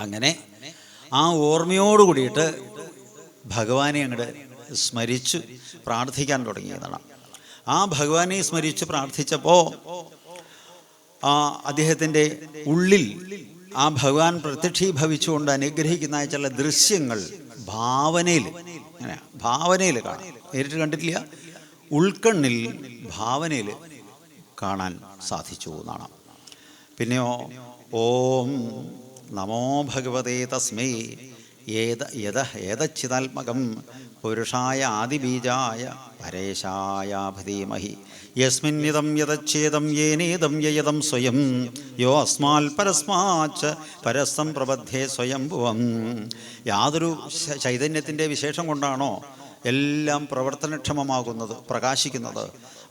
അങ്ങനെ ആ ഓർമ്മയോട് കൂടിയിട്ട് ഭഗവാനെ അങ്ങോട്ട് സ്മരിച്ച് പ്രാർത്ഥിക്കാൻ തുടങ്ങിയതാണ്. ആ ഭഗവാനെ സ്മരിച്ച് പ്രാർത്ഥിച്ചപ്പോൾ അദ്ദേഹത്തിൻ്റെ ഉള്ളിൽ ആ ഭഗവാൻ പ്രത്യക്ഷീഭവിച്ചുകൊണ്ട് അനുഗ്രഹിക്കുന്ന ചില ദൃശ്യങ്ങൾ ഭാവനയിൽ കാണാം. നേരിട്ട് കണ്ടിട്ടില്ല, ഉൾക്കണ്ണിൽ ഭാവനയിൽ കാണാൻ സാധിച്ചു എന്നാണ്. പിന്നെയോ ഓം നമോ ഭഗവതേ തസ്മൈ ഏതച്ചിതാത്മകം പുരുഷായ ആദിബീജായ പരേശായാഭധീമഹി യസ്മിന്നിദം യതച്ഛേദം യേനേദം യയദം സ്വയം യോ അസ്മാൽ പരസ്മാച്ച പരസ്സം പ്രബദ്ധേ സ്വയംഭുവം. യാതൊരു ചൈതന്യത്തിൻ്റെ വിശേഷം കൊണ്ടാണോ എല്ലാം പ്രവർത്തനക്ഷമമാകുന്നത്, പ്രകാശിക്കുന്നത്,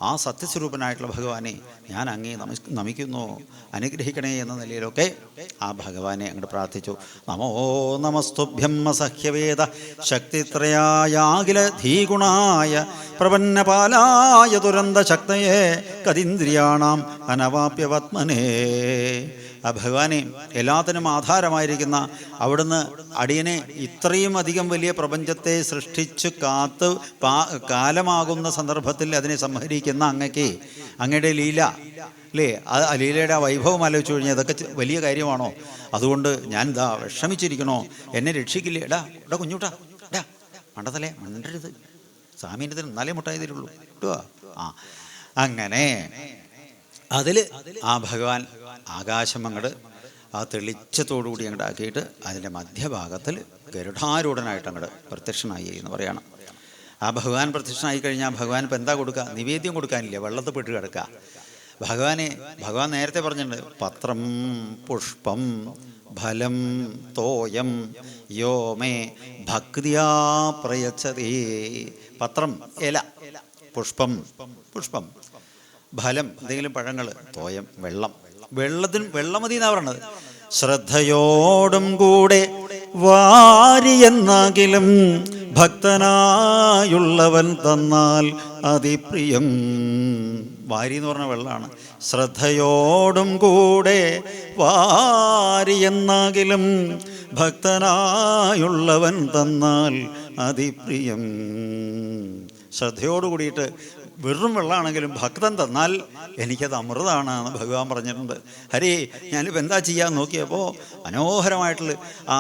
ആ സത്യസ്വരൂപനായിട്ടുള്ള ഭഗവാനെ ഞാൻ അങ്ങേ നമിക്കുന്നു, അനുഗ്രഹിക്കണേ എന്ന നിലയിലൊക്കെ ആ ഭഗവാനെ അങ്ങോട്ട് പ്രാർത്ഥിച്ചു. നമോ നമസ്തുഭ്യം അസഹ്യവേദ ശക്തിത്രയായാഖില ധീഗുണായ പ്രപന്നപാലായ ദുരന്ത ശക്തയെ കതീന്ദ്രിയാണാം അനവാപ്യവത്മനേ. ആ ഭഗവാനെ, എല്ലാത്തിനും ആധാരമായിരിക്കുന്ന അവിടുന്ന് അടിയനെ ഇത്രയും അധികം വലിയ പ്രപഞ്ചത്തെ സൃഷ്ടിച്ച് കാത്ത് കാലമാകുന്ന സന്ദർഭത്തിൽ അതിനെ സംഹരിക്കുന്ന അങ്ങക്ക് അങ്ങയുടെ ലീല അല്ലേ, ആ ലീലയുടെ ആ വൈഭവം ആലോചിച്ചു കഴിഞ്ഞാൽ അതൊക്കെ വലിയ കാര്യമാണോ? അതുകൊണ്ട് ഞാൻ ഇതാ വിഷമിച്ചിരിക്കണോ, എന്നെ രക്ഷിക്കില്ലേ? എടാ കുഞ്ഞുട്ടാ, മണ്ടത്തലേ മണ്ടരുത്, സ്വാമീൻ്റെ എന്നാലേ മുട്ടായി തരുള്ളൂ കേട്ടോ. അങ്ങനെ അതിൽ ആ ഭഗവാൻ ആകാശം അങ്ങോട്ട് ആ തെളിച്ചത്തോടുകൂടി അങ്ങോട്ട് ആക്കിയിട്ട് അതിൻ്റെ മധ്യഭാഗത്തിൽ ഗരുഡാരൂഢനായിട്ട് അങ്ങോട്ട് പ്രത്യക്ഷനായി എന്ന് പറയണം. ആ ഭഗവാൻ പ്രത്യക്ഷനായി കഴിഞ്ഞാൽ ഭഗവാൻ ഇപ്പം എന്താ കൊടുക്കുക? നിവേദ്യം കൊടുക്കാനില്ല, വെള്ളത്തിൽ പെട്ട് കിടക്കുക. ഭഗവാൻ നേരത്തെ പറഞ്ഞിട്ടുണ്ട്, പത്രം പുഷ്പം ഫലം തോയം യോ മേ ഭക്തിയാ പ്രയച്ഛതേ. പത്രം ഇല, പുഷ്പം ഫലം എന്തെങ്കിലും പഴങ്ങൾ, തോയം വെള്ളമതി എന്നാ പറയണത്. ശ്രദ്ധയോടും കൂടെ വാരിയെന്നാകിലും ഭക്തനായുള്ളവൻ തന്നാൽ അതിപ്രിയം. വാരി എന്ന് പറഞ്ഞ വെള്ളമാണ്. ശ്രദ്ധയോടും കൂടെ വാരിയെന്നാകിലും ഭക്തനായുള്ളവൻ തന്നാൽ അതിപ്രിയം. ശ്രദ്ധയോട് കൂടിയിട്ട് വെറും വെള്ളമാണെങ്കിലും ഭക്തൻ തന്നാൽ എനിക്കത് അമൃതമാണ് എന്ന് ഭഗവാൻ പറഞ്ഞിട്ടുണ്ട്. ഹരേ, ഞാനിപ്പോൾ എന്താ ചെയ്യാൻ നോക്കിയപ്പോൾ മനോഹരമായിട്ടുള്ള ആ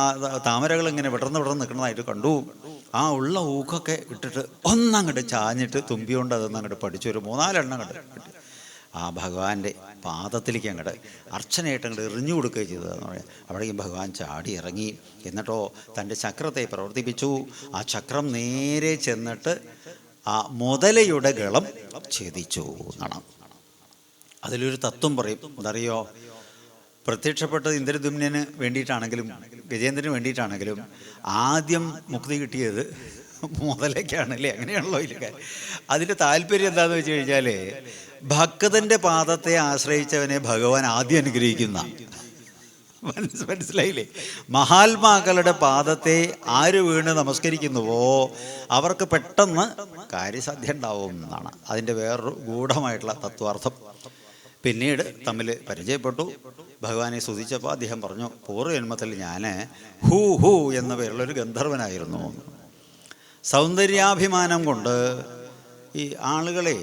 താമരകൾ ഇങ്ങനെ വിടർന്ന് നിൽക്കുന്നതായിട്ട് കണ്ടു. ആ ഉള്ള ഊക്കൊക്കെ ഇട്ടിട്ട് ഒന്നങ്ങോട്ട് ചാഞ്ഞിട്ട് തുമ്പിയോണ്ട് അതൊന്നങ്ങോട്ട് പഠിച്ചു, ഒരു 3-4 എണ്ണം അങ്ങോട്ട് കിട്ടി ആ ഭഗവാന്റെ പാദത്തിലേക്ക് അങ്ങോട്ട് അർച്ചനയായിട്ട് അങ്ങോട്ട് എറിഞ്ഞു കൊടുക്കുകയും ചെയ്തതെന്ന് പറയാം. അവിടേക്കും ഭഗവാൻ ചാടി ഇറങ്ങി. എന്നിട്ടോ തൻ്റെ ചക്രത്തെ പ്രവർത്തിപ്പിച്ചു. ആ ചക്രം നേരെ ചെന്നിട്ട് ആ മുതലയുടെ ഗളം ഛേദിച്ചു എന്നാണ്. അതിലൊരു തത്വം പറയും, എന്തറിയോ? പ്രത്യക്ഷപ്പെട്ടത് ഇന്ദ്രദ്യുമ്നന് വേണ്ടിയിട്ടാണെങ്കിലും ഗജേന്ദ്രന് വേണ്ടിയിട്ടാണെങ്കിലും ആദ്യം മുക്തി കിട്ടിയത് മുതലയ്ക്കാണ് അല്ലേ? അങ്ങനെയാണല്ലോ ഇതിൽ. അതിൻ്റെ താല്പര്യം എന്താണെന്ന് വെച്ച് കഴിഞ്ഞാൽ ഭക്തൻ്റെ പാദത്തെ ആശ്രയിച്ചവനെ ഭഗവാൻ ആദ്യം അനുഗ്രഹിക്കുന്ന, മനസ്സിലായില്ലേ? മഹാത്മാക്കളുടെ പാദത്തെ ആര് വീണ് നമസ്കരിക്കുന്നുവോ അവർക്ക് പെട്ടെന്ന് കാര്യസാധ്യം ഉണ്ടാവും എന്നാണ് അതിൻ്റെ വേറൊരു ഗൂഢമായിട്ടുള്ള തത്വാർത്ഥം. പിന്നീട് തമ്മിൽ പരിചയപ്പെട്ടു. ഭഗവാനെ സ്തുതിച്ചപ്പോൾ അദ്ദേഹം പറഞ്ഞു, പൂർവ്വജന്മത്തിൽ ഞാൻ ഹൂ എന്ന പേരുള്ളൊരു ഗന്ധർവനായിരുന്നു. സൗന്ദര്യാഭിമാനം കൊണ്ട് ഈ ആളുകളെ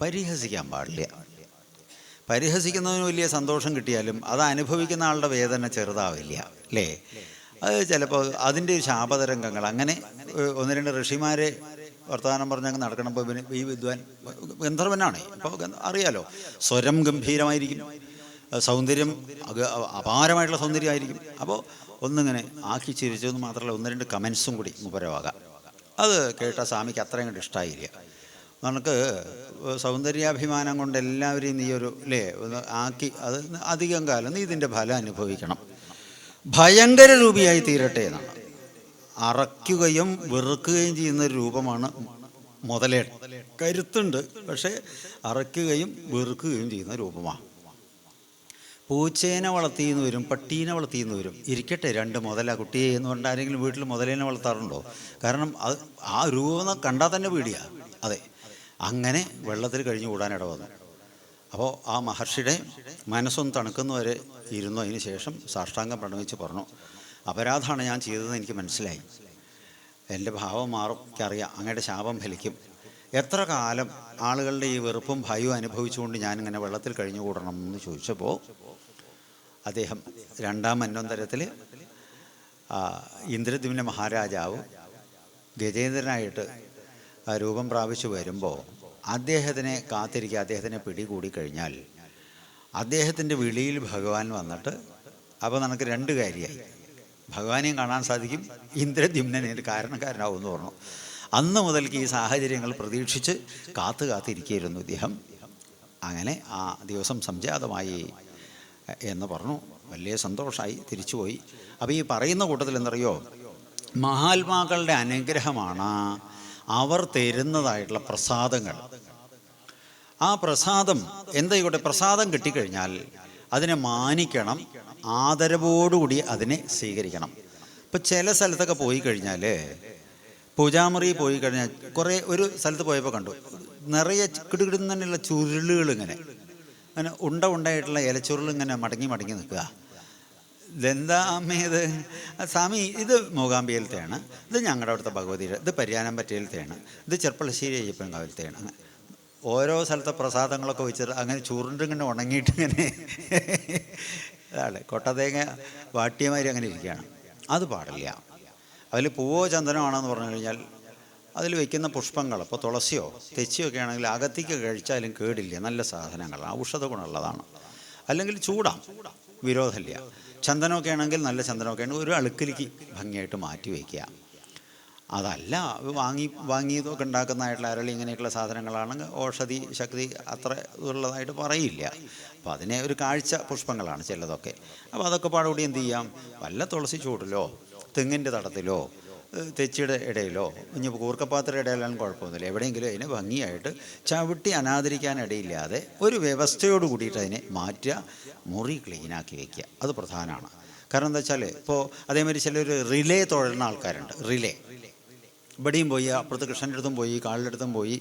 പരിഹസിക്കാൻ പാടില്ല. പരിഹസിക്കുന്നതിന് വലിയ സന്തോഷം കിട്ടിയാലും അത് അനുഭവിക്കുന്ന ആളുടെ വേദന ചെറുതാവില്ല അല്ലേ? അത് ചിലപ്പോൾ അതിൻ്റെ ശാപതരംഗങ്ങൾ. അങ്ങനെ 1-2 ഋഷിമാരെ വർത്തമാനം പറഞ്ഞങ്ങ് നടക്കണപ്പോൾ ഈ വിദ്വാൻ ഗന്ധർവനാണ്. അപ്പോൾ അറിയാലോ, സ്വരം ഗംഭീരമായിരിക്കും, സൗന്ദര്യം അപാരമായിട്ടുള്ള സൗന്ദര്യമായിരിക്കും. അപ്പോൾ ഒന്നിങ്ങനെ ആക്കി ചിരിച്ചതെന്ന് മാത്രമല്ല 1-2 കമൻസും കൂടി മുപരവാകാം. അത് കേട്ട സ്വാമിക്ക് അത്രയും കണ്ട് ഇഷ്ടമായില്ല. നമുക്ക് സൗന്ദര്യാഭിമാനം കൊണ്ട് എല്ലാവരെയും നീ ഒരു ഒന്ന് ആക്കി അത് അധികം കാലം നീ ഇതിൻ്റെ ഫലം അനുഭവിക്കണം, ഭയങ്കര രൂപിയായി തീരട്ടെ എന്നാണ്. അറയ്ക്കുകയും വെറുക്കുകയും ചെയ്യുന്ന ഒരു രൂപമാണ് മുതലേട്. കരുത്തുണ്ട്, പക്ഷേ അറയ്ക്കുകയും വെറുക്കുകയും ചെയ്യുന്ന രൂപമാണ്. പൂച്ചേനെ വളർത്തിയെന്ന് വരും, പട്ടീനെ വളർത്തിയെന്ന് വരും. ഇരിക്കട്ടെ 2 മുതല കുട്ടിയെ എന്ന് പറഞ്ഞാൽ ആരെങ്കിലും വീട്ടിൽ മുതലേനെ വളർത്താറുണ്ടോ? കാരണം അത് ആ രൂപം കണ്ടാൽ തന്നെ പേടിയാണ്. അതെ, അങ്ങനെ വെള്ളത്തിൽ കഴിഞ്ഞു കൂടാനിട വന്നു. അപ്പോൾ ആ മഹർഷിയുടെ മനസ്സൊന്ന് തണുക്കുന്നവരെ ഇരുന്നു. അതിന് ശേഷം സാഷ്ടാംഗം പ്രണമിച്ച് പറഞ്ഞു, അപരാധമാണ് ഞാൻ ചെയ്തതെന്ന് എനിക്ക് മനസ്സിലായി. എൻ്റെ ഭാവം മാറും, എനിക്കറിയാം, അങ്ങയുടെ ശാപം ഫലിക്കും. എത്ര കാലം ആളുകളുടെ ഈ വെറുപ്പും ഭയവും അനുഭവിച്ചുകൊണ്ട് ഞാനിങ്ങനെ വെള്ളത്തിൽ കഴിഞ്ഞുകൂടണം എന്ന് ചോദിച്ചപ്പോൾ അദ്ദേഹം 2-ാം മന്വന്തരത്തിൽ ഇന്ദ്രദ്യുമ്ന മഹാരാജാവ് ഗജേന്ദ്രനായിട്ട് രൂപം പ്രാപിച്ചു വരുമ്പോൾ അദ്ദേഹത്തിനെ കാത്തിരിക്കുക, അദ്ദേഹത്തിനെ പിടികൂടി കഴിഞ്ഞാൽ അദ്ദേഹത്തിൻ്റെ വിളിയിൽ ഭഗവാൻ വന്നിട്ട്, അപ്പോൾ നമുക്ക് 2 കാര്യമായി, ഭഗവാനെയും കാണാൻ സാധിക്കും, ഇന്ദ്രദ്യുമ്നനെ കാരണക്കാരനാവുമെന്ന് പറഞ്ഞു. അന്ന് മുതൽക്ക് ഈ സാഹചര്യങ്ങൾ പ്രതീക്ഷിച്ച് കാത്തിരിക്കുകയായിരുന്നു ഇദ്ദേഹം. അങ്ങനെ ആ ദിവസം സംജാതമായി എന്ന് പറഞ്ഞു. വലിയ സന്തോഷമായി, തിരിച്ചുപോയി. അപ്പോൾ ഈ പറയുന്ന കൂട്ടത്തിൽ എന്തറിയോ, മഹാത്മാക്കളുടെ അനുഗ്രഹമാണ് അവർ തരുന്നതായിട്ടുള്ള പ്രസാദങ്ങൾ. ആ പ്രസാദം എന്തായിക്കോട്ടെ, പ്രസാദം കിട്ടിക്കഴിഞ്ഞാൽ അതിനെ മാനിക്കണം, ആദരവോടുകൂടി അതിനെ സ്വീകരിക്കണം. ഇപ്പം ചില സ്ഥലത്തൊക്കെ പോയി കഴിഞ്ഞാൽ, പൂജാമുറി പോയി കഴിഞ്ഞാൽ, ഒരു സ്ഥലത്ത് പോയപ്പോൾ കണ്ടു നിറയെ കിടുകിടുന്നുള്ള ചുരുളുകൾ, ഇങ്ങനെ ഉണ്ടായിട്ടുള്ള ഇലച്ചുരുൾ ഇങ്ങനെ മടങ്ങി നിൽക്കുക. ഇതെന്താ അമ്മേ ഇത്? സ്വാമി, ഇത് മൂകാംബികയിലത്തെയാണ്, ഇത് ഞങ്ങളുടെ അവിടുത്തെ ഭഗവതിയുടെ, ഇത് പരിയാനംപറ്റയിലത്തെയാണ്, ഇത് ചെർപ്പളശ്ശേരി അയ്യപ്പൻകാവിലത്തെയാണ്. അങ്ങനെ ഓരോ സ്ഥലത്തെ പ്രസാദങ്ങളൊക്കെ വെച്ചിട്ട് അങ്ങനെ ചുരുണ്ടിങ്ങനെ ഉണങ്ങിയിട്ട് ഇങ്ങനെ അതാണ് കൊട്ടതേങ്ങ വാട്ടിയമാതിരി അങ്ങനെ ഇരിക്കുകയാണ്. അത് പാടില്ല. അതിൽ പൂവോ ചന്ദനമാണെന്ന് പറഞ്ഞു കഴിഞ്ഞാൽ അതിൽ വയ്ക്കുന്ന പുഷ്പങ്ങൾ, ഇപ്പോൾ തുളസിയോ തെച്ചിയോ ഒക്കെ ആണെങ്കിൽ അകത്തേക്ക് കഴിച്ചാലും കേടില്ല, നല്ല സാധനങ്ങളാണ്, ഔഷധ ഗുണമുള്ളതാണ്. അല്ലെങ്കിൽ ചൂടാം, വിരോധമില്ല. ചന്ദനമൊക്കെ ആണെങ്കിൽ നല്ല ചന്ദനമൊക്കെ ആണെങ്കിൽ ഒരു അളുക്കിലേക്ക് ഭംഗിയായിട്ട് മാറ്റി വയ്ക്കുക. അതല്ല വാങ്ങിയതൊക്കെ ഉണ്ടാക്കുന്നതായിട്ടുള്ള അരളി ഇങ്ങനെയൊക്കെയുള്ള സാധനങ്ങളാണെങ്കിൽ ഔഷധി ശക്തി അത്ര ഇതുള്ളതായിട്ട് പറയില്ല. അപ്പോൾ അതിനെ ഒരു കാഴ്ച പുഷ്പങ്ങളാണ് ചിലതൊക്കെ. അപ്പോൾ അതൊക്കെ പാടുകൂടി എന്ത് ചെയ്യാം, വല്ല തുളസി ചൂടിലോ തെങ്ങിൻ്റെ തടത്തിലോ തെച്ചിയുടെ ഇടയിലോ ഇനി കൂർക്കപ്പാത്രയുടെ ഇടയിലാലും കുഴപ്പമൊന്നുമില്ല, എവിടെയെങ്കിലും അതിനെ ഭംഗിയായിട്ട് ചവിട്ടി അനാദരിക്കാൻ ഇടയില്ലാതെ ഒരു വ്യവസ്ഥയോട് കൂടിയിട്ട് അതിനെ മാറ്റുക, മുറി ക്ലീനാക്കി വയ്ക്കുക. അത് പ്രധാനമാണ്. കാരണം എന്താ വെച്ചാൽ ഇപ്പോൾ അതേമാതിരി ചിലർ റിലേ തുഴയുന്ന ആൾക്കാരുണ്ട്. റിലേ ഇവിടെയും പോയി അപ്പുറത്ത് കൃഷ്ണൻ്റെ അടുത്തും പോയി കാളിൻ്റെ അടുത്തും പോയി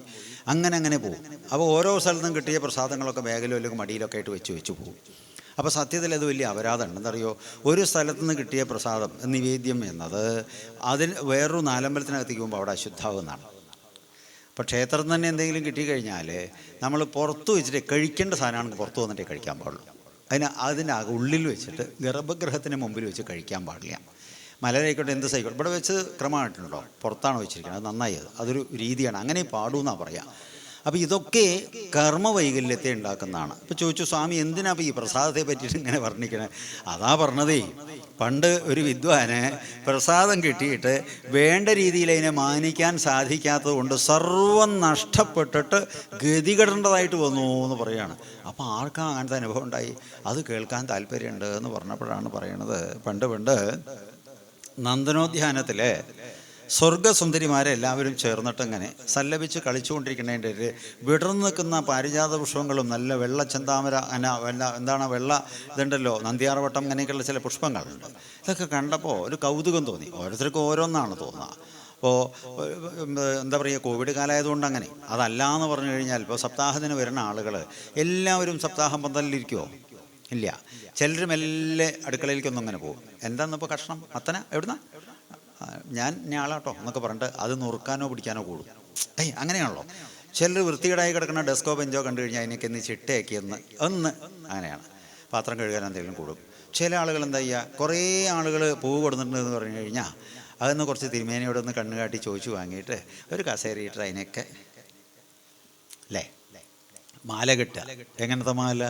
അങ്ങനെ പോകും. അപ്പോൾ ഓരോ സ്ഥലത്തും കിട്ടിയ പ്രസാദങ്ങളൊക്കെ ബാഗിലോ അല്ലെങ്കിൽ മടിയിലൊക്കെ ആയിട്ട് വെച്ച് പോകും. അപ്പോൾ സത്യത്തിൽ അത് വലിയ അപരാധമാണ്. എന്തറിയോ, ഒരു സ്ഥലത്തു നിന്ന് കിട്ടിയ പ്രസാദം നിവേദ്യം എന്നത് അതിന് വേറൊരു നാലമ്പലത്തിനകത്തേക്ക് പോകുമ്പോൾ അവിടെ അശുദ്ധാവുന്നതാണ്. ഇപ്പോൾ ക്ഷേത്രത്തിൽ തന്നെ എന്തെങ്കിലും കിട്ടിക്കഴിഞ്ഞാൽ നമ്മൾ പുറത്ത് വെച്ചിട്ട് കഴിക്കേണ്ട സാധനമാണെങ്കിൽ പുറത്ത് വന്നിട്ടേ കഴിക്കാൻ പാടുള്ളൂ. അതിൻ്റെ ഉള്ളിൽ വെച്ചിട്ട് ഗർഭഗൃഹത്തിന് മുമ്പിൽ വെച്ച് കഴിക്കാൻ പാടില്ല. മലരായിക്കോട്ടെ എന്ത് സൈക്കോട്ടെ, ഇവിടെ വെച്ച് ക്രമമായിട്ടുണ്ടോ, പുറത്താണ് വെച്ചിരിക്കുന്നത്, അത് നന്നായി, അതൊരു രീതിയാണ്, അങ്ങനെ പാടുമെന്നാണ് പറയുക. അപ്പോൾ ഇതൊക്കെ കർമ്മവൈകല്യത്തെ ഉണ്ടാക്കുന്നതാണ്. ഇപ്പോൾ ചോദിച്ചു, സ്വാമി എന്തിനാ ഇപ്പോൾ ഈ പ്രസാദത്തെ പറ്റിയിട്ട് ഇങ്ങനെ വർണ്ണിക്കണേ? അതാ പറഞ്ഞതേ, പണ്ട് ഒരു വിദ്വാന് പ്രസാദം കിട്ടിയിട്ട് വേണ്ട രീതിയിൽ അതിനെ മാനിക്കാൻ സാധിക്കാത്തത് കൊണ്ട് സർവം നഷ്ടപ്പെട്ടിട്ട് ഗതികെടേണ്ടതായിട്ട് വന്നു എന്ന് പറയുകയാണ്. അപ്പോൾ ആർക്കാ അങ്ങനത്തെ അനുഭവം ഉണ്ടായി? അത് കേൾക്കാൻ താല്പര്യമുണ്ട് എന്ന് പറഞ്ഞപ്പോഴാണ് പറയണത്, പണ്ട് നന്ദനോദ്യാനത്തിൽ സ്വർഗസുന്ദരിമാരെ എല്ലാവരും ചേർന്നിട്ട് ഇങ്ങനെ സല്ലപിച്ച് കളിച്ചുകൊണ്ടിരിക്കുന്നതിൻ്റെ ഒരു വിടർന്നു നിൽക്കുന്ന പാരിജാത പുഷ്പങ്ങളും നല്ല വെള്ള ചെന്താമര വെള്ള ഇതുണ്ടല്ലോ, നന്ദിയാർവട്ടം, അങ്ങനെയൊക്കെയുള്ള ചില പുഷ്പങ്ങളുണ്ട്. ഇതൊക്കെ കണ്ടപ്പോൾ ഒരു കൗതുകം തോന്നി. ഓരോരുത്തർക്കും ഓരോന്നാണ് തോന്നുക. അപ്പോൾ എന്താ പറയുക, കോവിഡ് കാലമായതുകൊണ്ട് അങ്ങനെ. അതല്ലാന്ന് പറഞ്ഞു കഴിഞ്ഞാൽ ഇപ്പോൾ സപ്താഹത്തിന് വരുന്ന ആളുകൾ എല്ലാവരും സപ്താഹം പന്തലിലിരിക്കുമോ? ഇല്ല. ചിലർ മെല്ലെ അടുക്കളയിലേക്കൊന്നും അങ്ങനെ പോകും. എന്താണെന്നിപ്പോൾ കഷ്ണം അത്തന എവിടുന്ന ഞാൻ ഞാളാട്ടോ എന്നൊക്കെ പറഞ്ഞിട്ട് അത് നുറുക്കാനോ പിടിക്കാനോ കൂടും. അങ്ങനെയാണല്ലോ. ചിലർ വൃത്തികേടായി കിടക്കുന്ന ഡെസ്കോ ബെഞ്ചോ കണ്ടു കഴിഞ്ഞാൽ അതിനൊക്കെ ഒന്ന് ചിട്ടയാക്കി ഒന്ന് അങ്ങനെയാണ്. പാത്രം കഴുകാൻ എന്തെങ്കിലും കൂടും. ചില ആളുകൾ എന്താ ചെയ്യുക, കുറേ ആളുകൾ പൂവ് കൊടുത്തിട്ടുണ്ടെന്ന് പറഞ്ഞു കഴിഞ്ഞാൽ അതൊന്ന് കുറച്ച് തിരുമേനിയോടൊന്ന് കണ്ണുകാട്ടി ചോദിച്ചു വാങ്ങിയിട്ട് ഒരു കസേരയിട്ട് അതിനൊക്കെ അല്ലേ മാല കെട്ടുക. എങ്ങനത്തെ മാല?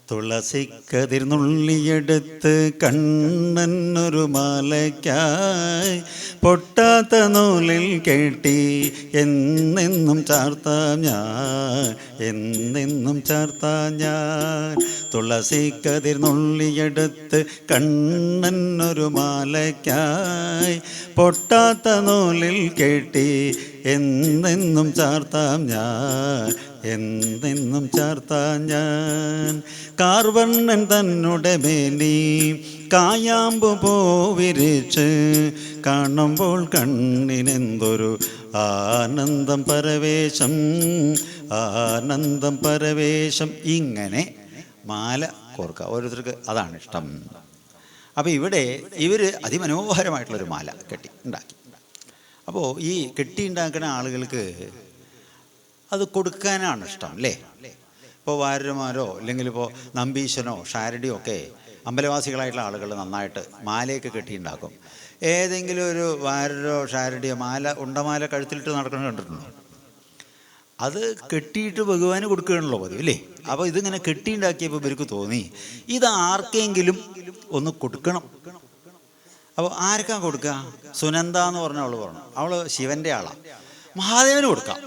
തുളസിക്കതിർന്നുള്ളിയെടുത്ത് കണ്ണനൊരു മാലയ്ക്കായി പൊട്ടാത്ത നൂലിൽ കെട്ടി എന്നെന്നും ചാർത്താം ഞാൻ. തുളസിക്കതിർന്നുള്ളിയെടുത്ത് കണ്ണനൊരു മാലയ്ക്കായി പൊട്ടാത്ത നൂലിൽ കെട്ടി എന്നെന്നും ചാർത്താം ഞാൻ. കാർവർണ്ണൻ തന്നുടെ മേനി കായാമ്പു പോവിരിച്ച് കാണുമ്പോൾ കണ്ണിനെന്തൊരു ആനന്ദം പരവേശം, ആനന്ദം പരവേശം. ഇങ്ങനെ മാല കോർക്കുക. ഓരോരുത്തർക്ക് അതാണ് ഇഷ്ടം. അപ്പോൾ ഇവിടെ ഇവർ അതിമനോഹരമായിട്ടുള്ളൊരു മാല ഉണ്ടാക്കി. അപ്പോൾ ഈ ഉണ്ടാക്കുന്ന ആളുകൾക്ക് അത് കൊടുക്കാനാണ് ഇഷ്ടം അല്ലേ? ഇപ്പോൾ വാര്യന്മാരോ അല്ലെങ്കിൽ ഇപ്പോൾ നമ്പീശനോ ഷാരടിയോ ഒക്കെ അമ്പലവാസികളായിട്ടുള്ള ആളുകൾ നന്നായിട്ട് മാലയൊക്കെ കെട്ടിയുണ്ടാക്കും. ഏതെങ്കിലും ഒരു വാര്യരോ ഷാരടിയോ ഉണ്ടമാല കഴുത്തിലിട്ട് നടക്കുന്നത് കണ്ടിട്ടുണ്ടോ? അത് കെട്ടിയിട്ട് ഭഗവാന് കൊടുക്കുകയാണല്ലോ പതിവ് അല്ലേ? അപ്പോൾ ഇതിങ്ങനെ കെട്ടിയുണ്ടാക്കിയപ്പോൾ ഇവർക്ക് തോന്നി ഇത് ആർക്കെങ്കിലും ഒന്ന് കൊടുക്കണം. അപ്പോൾ ആർക്കാ കൊടുക്കുക? സുനന്ദ എന്ന് പറഞ്ഞ അവൾ പറഞ്ഞു. അവൾ ശിവൻ്റെ ആളാണ്. മഹാദേവന് കൊടുക്കാം.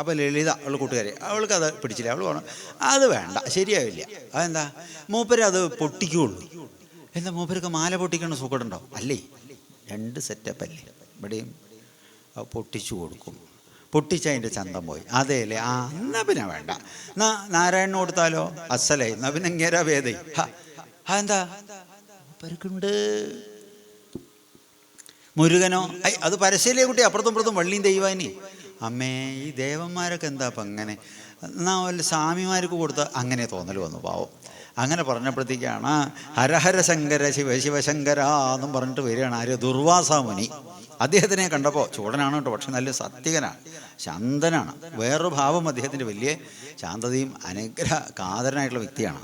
അപ്പോൾ ലളിത അവൾ കൂട്ടുകാരി, അവൾക്ക് അത് പിടിച്ചില്ല. അവൾ പറഞ്ഞു അത് വേണ്ട, ശരിയാവില്ല. അതെന്താ? മൂപ്പര് അത് പൊട്ടിക്കുകയുള്ളൂ. എന്താ മൂപ്പരൊക്കെ മാല പൊട്ടിക്കണം സുഖമുണ്ടോ? അല്ലേ, 2 സെറ്റപ്പല്ലേ. ഇവിടെയും പൊട്ടിച്ചു കൊടുക്കും. പൊട്ടിച്ചതിൻ്റെ ചന്തം പോയി. അതേ അല്ലേ? എന്നാ പിന്നെ വേണ്ട, എന്നാ നാരായണന് കൊടുത്താലോ? അസലേ, എന്നാ പിന്നെ ഇങ്ങേരാ വേദേ. അതെന്താ മൂപ്പർക്കുണ്ട്. മുരുകനോ? അത് പരസ്യയിലെ കുട്ടി, അപ്പുറത്തും ഇപ്പുറത്തും വള്ളിയും ദൈവാനി. അമ്മേ, ഈ ദേവന്മാരൊക്കെ എന്താ അപ്പം അങ്ങനെ? എന്നാൽ വല്ല സ്വാമിമാർക്ക് കൊടുത്താൽ അങ്ങനെ തോന്നൽ വന്നു. പാവം. അങ്ങനെ പറഞ്ഞപ്പോഴത്തേക്കാണ് ഹരഹര ശങ്കര ശിവ ശിവശങ്കര എന്നും പറഞ്ഞിട്ട് വരികയാണ് ആര്? ദുർവാസാമുനി. അദ്ദേഹത്തിനെ കണ്ടപ്പോൾ ചൂടനാണ് കേട്ടോ, പക്ഷെ നല്ല സത്യകനാണ്, ശാന്തനാണ്. വേറൊരു ഭാവം അദ്ദേഹത്തിൻ്റെ, വലിയ ശാന്തതയും അനുഗ്രഹ കാതരനായിട്ടുള്ള വ്യക്തിയാണ്.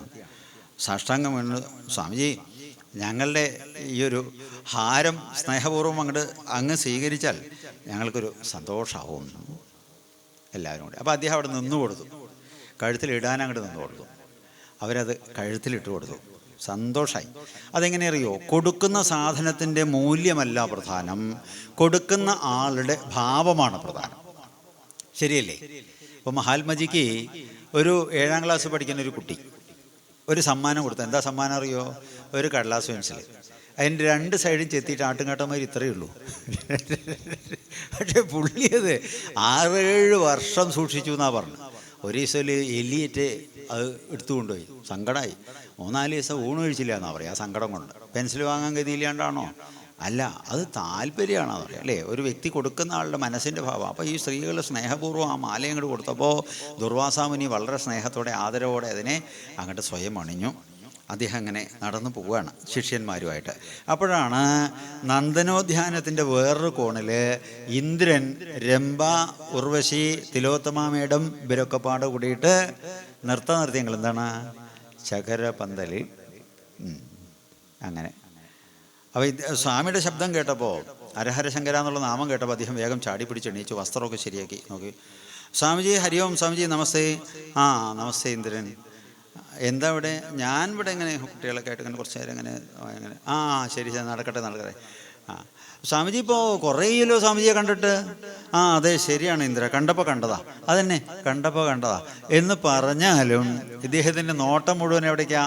സാഷ്ടാംഗം വീണ്, സ്വാമിജി ഞങ്ങളുടെ ഈ ഒരു ഹാരം സ്നേഹപൂർവ്വം അങ്ങ് സ്വീകരിച്ചാൽ ഞങ്ങൾക്കൊരു സന്തോഷമാവും എല്ലാവരും കൂടി. അപ്പോൾ അദ്ദേഹം അവിടെ നിന്നു കൊടുത്തു, കഴുത്തിലിടാൻ അങ്ങോട്ട് നിന്നു കൊടുത്തു. അവരത് കഴുത്തിലിട്ട് കൊടുത്തു. സന്തോഷമായി. അതെങ്ങനെ അറിയോ? കൊടുക്കുന്ന സാധനത്തിൻ്റെ മൂല്യമല്ല പ്രധാനം, കൊടുക്കുന്ന ആളുടെ ഭാവമാണ് പ്രധാനം. ശരിയല്ലേ? ഇപ്പോൾ മഹാത്മജിക്ക് ഒരു 7ാം ക്ലാസ് പഠിക്കുന്ന ഒരു കുട്ടി ഒരു സമ്മാനം കൊടുത്തു. എന്താ സമ്മാനം അറിയോ? ഒരു കടലാസ് പെൻസിൽ. അതിൻ്റെ 2 സൈഡും ചെത്തിയിട്ട് ആട്ടുംകാട്ടന്മാർ ഇത്രയേ ഉള്ളൂ. പക്ഷേ പുള്ളിയത് 6-7 വർഷം സൂക്ഷിച്ചു എന്നാണ് പറഞ്ഞത്. ഒരു ദിവസം എലിയേറ്റ് അത് എടുത്തു കൊണ്ടുപോയി. സങ്കടമായി. 3-4 ദിവസം ഊണ് കഴിച്ചില്ല എന്നാണ് പറയുക. ആ സങ്കടം കൊണ്ട്. പെൻസിൽ വാങ്ങാൻ ഗതിയില്ലാണ്ടാണോ? അല്ല, അത് താല്പര്യമാണെന്ന് പറയാം അല്ലേ? ഒരു വ്യക്തി കൊടുക്കുന്ന ആളുടെ മനസ്സിൻ്റെ ഭാവം. അപ്പോൾ ഈ സ്ത്രീകൾ സ്നേഹപൂർവ്വം ആ മാലയും അങ്ങോട്ട് കൊടുത്തപ്പോൾ ദുർവാസാമുനി വളരെ സ്നേഹത്തോടെ ആദരവോടെ അതിനെ അങ്ങോട്ട് സ്വയം അണിഞ്ഞു. അദ്ദേഹം അങ്ങനെ നടന്നു പോവുകയാണ് ശിഷ്യന്മാരുമായിട്ട്. അപ്പോഴാണ് നന്ദനോദ്യാനത്തിൻ്റെ വേറൊരു കോണിൽ ഇന്ദ്രൻ, രംഭ, ഉർവശി, തിലോത്തമാമേടം ഇവരൊക്കെ പാട് കൂടിയിട്ട് നിർത്തിയെങ്കിൽ എന്താണ്? ചകരപന്തലിൽ. അങ്ങനെ. അപ്പോൾ സ്വാമിയുടെ ശബ്ദം കേട്ടപ്പോൾ, ഹരഹര ശങ്കര എന്നുള്ള നാമം കേട്ടപ്പോൾ അദ്ദേഹം വേഗം ചാടി പിടിച്ചെണീച്ചു, വസ്ത്രമൊക്കെ ശരിയാക്കി നോക്കി. സ്വാമിജി ഹരി ഓം. സ്വാമിജി നമസ്തേ. നമസ്തേ ഇന്ദ്രൻ. എന്താ ഇവിടെ? ഞാൻ ഇവിടെ ഇങ്ങനെ കുട്ടികളൊക്കെ ആയിട്ട് ഇങ്ങനെ കുറച്ച് നേരം ഇങ്ങനെ ശരി നടക്കട്ടെ. സ്വാമിജി ഇപ്പോൾ കുറേയല്ലോ സ്വാമിജിയെ കണ്ടിട്ട്. അതെ, ശരിയാണ് ഇന്ദ്ര, കണ്ടപ്പോൾ കണ്ടതാ. അതെന്നെ കണ്ടപ്പോൾ കണ്ടതാ എന്ന് പറഞ്ഞാലും ഇദ്ദേഹത്തിൻ്റെ നോട്ടം മുഴുവൻ എവിടേക്കാ?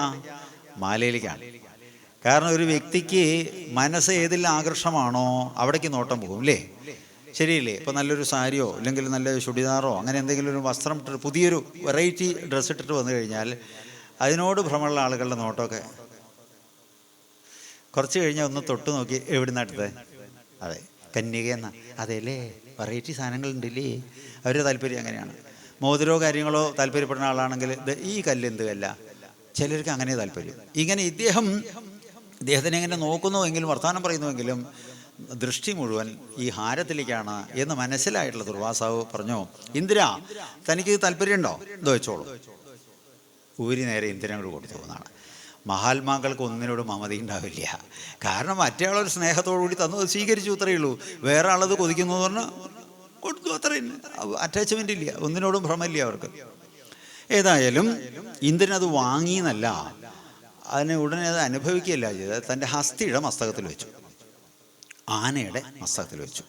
മാലയിലേക്കാണ്. കാരണം ഒരു വ്യക്തിക്ക് മനസ്സ് ഏതിൽ ആകർഷമാണോ അവിടേക്ക് നോട്ടം പോകും അല്ലേ? ശരിയല്ലേ? ഇപ്പോൾ നല്ലൊരു സാരിയോ അല്ലെങ്കിൽ നല്ല ചുടിദാറോ അങ്ങനെ എന്തെങ്കിലും ഒരു വസ്ത്രം ഇട്ടിട്ട് പുതിയൊരു വെറൈറ്റി ഡ്രസ്സ് ഇട്ടിട്ട് വന്നു കഴിഞ്ഞാൽ അതിനോട് ഭ്രമമുള്ള ആളുകളുടെ നോട്ടമൊക്കെ കുറച്ച് കഴിഞ്ഞാൽ ഒന്ന് തൊട്ട് നോക്കി എവിടുന്നാട്ടത്? അതെ, കന്യക എന്നാ. അതെ അല്ലേ, വെറൈറ്റി സാധനങ്ങളുണ്ടല്ലേ? അവരുടെ താല്പര്യം അങ്ങനെയാണ്. മോതിരോ കാര്യങ്ങളോ താല്പര്യപ്പെടുന്ന ആളാണെങ്കിൽ ഈ കല്ല് എന്ത് കല്ല? ചിലർക്ക് അങ്ങനെ താല്പര്യം. ഇങ്ങനെ ഇദ്ദേഹത്തിനെ എങ്ങനെ നോക്കുന്നുവെങ്കിലും വർത്തമാനം പറയുന്നുവെങ്കിലും ദൃഷ്ടി മുഴുവൻ ഈ ഹാരത്തിലേക്കാണ് എന്ന് മനസ്സിലായിട്ടുള്ള ദുർവാസാവ് പറഞ്ഞു, ഇന്ദ്ര തനിക്ക് താല്പര്യമുണ്ടോ? ഇത് വെച്ചോളൂ. ഊരി നേരെ ഇന്ദ്രനോട് കൊടുത്തു എന്നാണ്. മഹാത്മാക്കൾക്ക് ഒന്നിനോട് മമതി ഉണ്ടാവില്ല. കാരണം മറ്റേ ആളൊരു സ്നേഹത്തോടു കൂടി തന്നത് സ്വീകരിച്ചു, അത്രയേ ഉള്ളൂ. വേറെ ആളത് കൊതിക്കുന്നു എന്ന് പറഞ്ഞാൽ കൊടുത്തു, അത്രയും. അറ്റാച്ച്മെൻ്റ് ഇല്ല, ഒന്നിനോടും ഭ്രമമില്ല അവർക്ക്. ഏതായാലും ഇന്ദ്രൻ അത് വാങ്ങിയെന്നല്ല, അതിനെ ഉടനെ അത് അനുഭവിക്കുകയല്ല ചെയ്തത്. തൻ്റെ ഹസ്തിയുടെ മസ്തകത്തിൽ വെച്ചു, ആനയുടെ മസ്തകത്തിൽ വെച്ചു.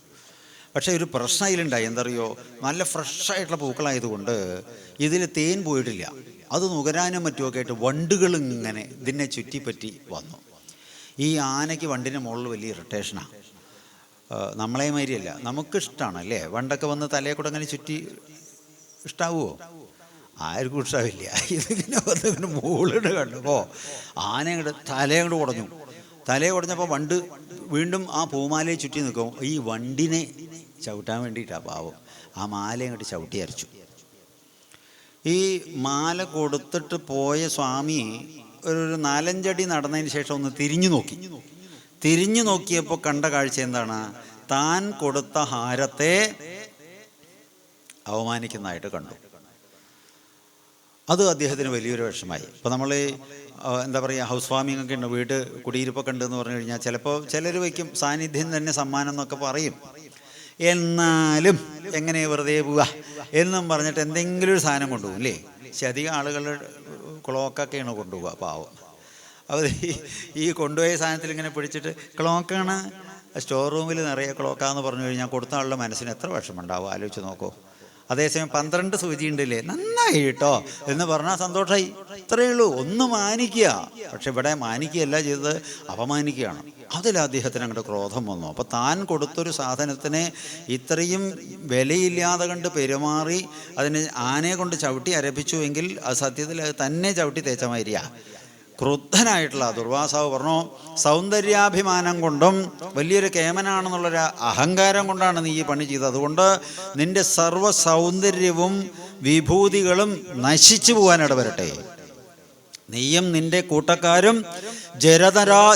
പക്ഷേ ഒരു പ്രശ്നം ഇതിലുണ്ടായി. എന്തറിയോ? നല്ല ഫ്രഷായിട്ടുള്ള പൂക്കളായതുകൊണ്ട് ഇതിൽ തേൻ പോയിട്ടില്ല. അത് നുകരാനും മറ്റുമൊക്കെ ആയിട്ട് വണ്ടുകൾ ഇങ്ങനെ ഇതിനെ ചുറ്റിപ്പറ്റി വന്നു. ഈ ആനയ്ക്ക് വണ്ടിൻ്റെ മുകളിൽ വലിയ ഇറിറ്റേഷനാണ്. നമ്മളെ മാതിരിയല്ല, നമുക്കിഷ്ടമാണ് അല്ലേ? വണ്ടൊക്കെ വന്ന് തലയെ കൂടെ അങ്ങനെ ചുറ്റി ഇഷ്ടാവുമോ? ആർക്കും ഇഷ്ടമില്ല. ഇതിങ്ങനെ വന്നിങ്ങനെ മുകളിട്ട് കണ്ടപ്പോൾ ആന അങ്ങോട്ട് തലയങ്ങോട്ട് കുടഞ്ഞു. തലയെ കുടഞ്ഞപ്പോൾ വണ്ട് വീണ്ടും ആ പൂമാലയെ ചുറ്റി നിൽക്കും. ഈ വണ്ടിനെ ചവിട്ടാൻ വേണ്ടിയിട്ടാണ് പാവം ആ മാല അങ്ങോട്ട് ചവിട്ടി അരച്ചു. ഈ മാല കൊടുത്തിട്ട് പോയ സ്വാമി ഒരു 4-5 അടി നടന്നതിന് ശേഷം ഒന്ന് തിരിഞ്ഞു നോക്കിയപ്പോൾ കണ്ട കാഴ്ച എന്താണ്? താൻ കൊടുത്ത ഹാരത്തെ അവമാനിക്കുന്നതായിട്ട് കണ്ടു. അത് അദ്ദേഹത്തിന് വലിയൊരു വിഷമായി. ഇപ്പോൾ നമ്മൾ എന്താ പറയുക, ഹൗസ് വാമിംഗ് ഒക്കെ ഉണ്ട്, വീട് കുടിയിരിപ്പൊക്കെ ഉണ്ടെന്ന് പറഞ്ഞു കഴിഞ്ഞാൽ ചിലപ്പോൾ ചിലർ വയ്ക്കും സാന്നിധ്യം തന്നെ സമ്മാനം എന്നൊക്കെ പറയും. എന്നാലും എങ്ങനെ വെറുതെ പോവുക എന്നും പറഞ്ഞിട്ട് എന്തെങ്കിലും ഒരു സാധനം കൊണ്ടുപോകും അല്ലേ. പക്ഷെ അധികം ആളുകളുടെ ക്ലോക്കൊക്കെയാണ് കൊണ്ടുപോവുക പാവം. അവർ ഈ കൊണ്ടുപോയ സാധനത്തിൽ ഇങ്ങനെ പിടിച്ചിട്ട് ക്ലോക്കാണ്, സ്റ്റോർ റൂമിൽ നിറയെ ക്ലോക്കാന്ന് പറഞ്ഞു കഴിഞ്ഞാൽ കൊടുത്ത ആളുടെ മനസ്സിന് എത്ര വിഷമമുണ്ടാവും ആലോചിച്ച് നോക്കൂ. അതേസമയം 12 സൂചി ഉണ്ടല്ലേ, നന്നായി കേട്ടോ എന്ന് പറഞ്ഞാൽ സന്തോഷമായി. ഇത്രയേ ഉള്ളൂ, ഒന്ന് മാനിക്കുക. പക്ഷെ ഇവിടെ മാനിക്കുകയല്ല ചെയ്തത്, അപമാനിക്കുകയാണ്. അതിൽ അദ്ദേഹത്തിന് അങ്ങോട്ട് ക്രോധം വന്നു. അപ്പോൾ താൻ കൊടുത്തൊരു സാധനത്തിനെ ഇത്രയും വിലയില്ലാതെ കണ്ട് പെരുമാറി അതിന് ആനയെ കൊണ്ട് ചവിട്ടി അരപ്പിച്ചുവെങ്കിൽ അത് സത്യത്തിൽ അത് തന്നെ ചവിട്ടി തേച്ച മാതിരിയാ. ക്രുദ്ധനായിട്ടുള്ള ദുർവാസാവ് പറഞ്ഞു, സൗന്ദര്യാഭിമാനം കൊണ്ടും വലിയൊരു കേമനാണെന്നുള്ളൊരു അഹങ്കാരം കൊണ്ടാണ് നീ ഈ പണി ചെയ്തത്. അതുകൊണ്ട് നിന്റെ സർവ്വ സൗന്ദര്യവും വിഭൂതികളും നശിച്ചു പോകാൻ ഇടവരട്ടെ. നീയും നിന്റെ കൂട്ടക്കാരും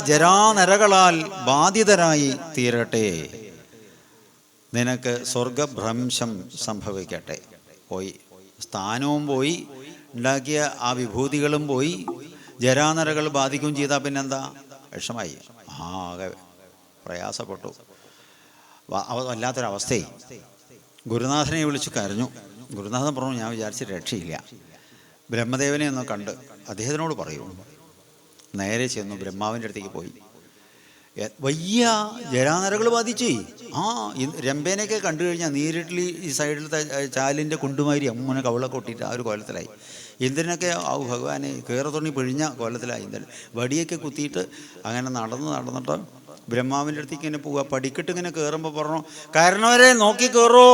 ജരാനരകളാൽ ബാധിതരായി തീരട്ടെ. നിനക്ക് സ്വർഗഭ്രംശം സംഭവിക്കട്ടെ. പോയി, സ്ഥാനവും പോയി, ഉണ്ടാക്കിയ ആ വിഭൂതികളും പോയി, ജരാനരകൾ ബാധിക്കുകയും ചെയ്താൽ പിന്നെന്താ? വിഷമായി, ആകെ പ്രയാസപ്പെട്ടു. വല്ലാത്തൊരവസ്ഥയായി. ഗുരുനാഥനെ വിളിച്ച് കരഞ്ഞു. ഗുരുനാഥൻ പറഞ്ഞു, ഞാൻ വിചാരിച്ചിട്ട് രക്ഷയില്ല. ബ്രഹ്മദേവനെ ഒന്ന് കണ്ട് അദ്ദേഹത്തിനോട് പറയൂ. നേരെ ചെന്നു ബ്രഹ്മാവിൻ്റെ അടുത്തേക്ക് പോയി. വലിയ ജരാനരകൾ ബാധിച്ചു. രംഭേനെയൊക്കെ കണ്ടു കഴിഞ്ഞാൽ നീരിട്ടിൽ ഈ സൈഡിലത്തെ ചാലിൻ്റെ കുണ്ടുമാരി അമ്മനെ കവിളൊക്കെ കൊട്ടിയിട്ട് ആ ഒരു കോലത്തിലായി. ഇന്ദ്രനൊക്കെ ഭഗവാനെ കയറത്തുണി പിഴിഞ്ഞ കോലത്തിലായി. ഇന്ദ്രൻ വടിയൊക്കെ കുത്തിയിട്ട് അങ്ങനെ നടന്നിട്ട് ബ്രഹ്മാവിൻ്റെ അടുത്തേക്ക് ഇങ്ങനെ പോവുക. പടിക്കെട്ട് ഇങ്ങനെ കയറുമ്പോൾ പറഞ്ഞു, കാരണവരെ നോക്കി കയറൂ.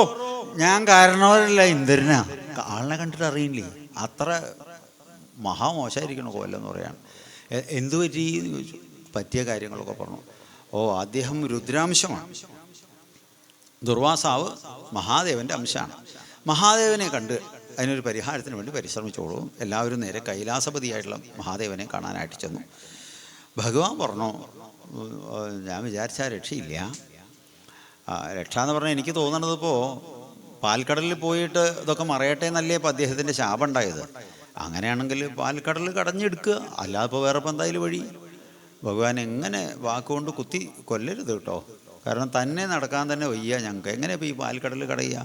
ഞാൻ കാരണവരല്ല, ഇന്ദ്രനാ. ആളിനെ കണ്ടിട്ട് അറിയില്ലേ, അത്ര മഹാമോശമായിരിക്കണ കോലെന്ന് പറയാണ്. എന്തു പറ്റി എന്ന് ചോദിച്ചു. പറ്റിയ കാര്യങ്ങളൊക്കെ പറഞ്ഞു. അദ്ദേഹം രുദ്രാംശമാണ്. ദുർവാസാവ് മഹാദേവൻ്റെ അംശമാണ്. മഹാദേവനെ കണ്ട് അതിനൊരു പരിഹാരത്തിന് വേണ്ടി പരിശ്രമിച്ചോളൂ. എല്ലാവരും നേരെ കൈലാസപതിയായിട്ടുള്ള മഹാദേവനെ കാണാനായിട്ട് ചെന്നു. ഭഗവാൻ പറഞ്ഞു, ഞാൻ വിചാരിച്ചാൽ രക്ഷയില്ല. രക്ഷ എന്ന് പറഞ്ഞാൽ എനിക്ക് തോന്നണത് ഇപ്പോൾ പാൽക്കടലിൽ പോയിട്ട് ഇതൊക്കെ മറയട്ടെ എന്നല്ലേ ഇപ്പോൾ അദ്ദേഹത്തിൻ്റെ ശാപം ഉണ്ടായത്. അങ്ങനെയാണെങ്കിൽ പാൽക്കടൽ കടഞ്ഞെടുക്കുക, അല്ലാതെ ഇപ്പോൾ വേറെ ഇപ്പം എന്തായാലും വഴി. ഭഗവാൻ എങ്ങനെ വാക്കുകൊണ്ട് കുത്തി കൊല്ലരുത് കേട്ടോ. കാരണം തന്നെ നടക്കാൻ തന്നെ വയ്യ ഞങ്ങൾക്ക്. എങ്ങനെ ഇപ്പോൾ ഈ പാൽക്കടൽ കടയുക?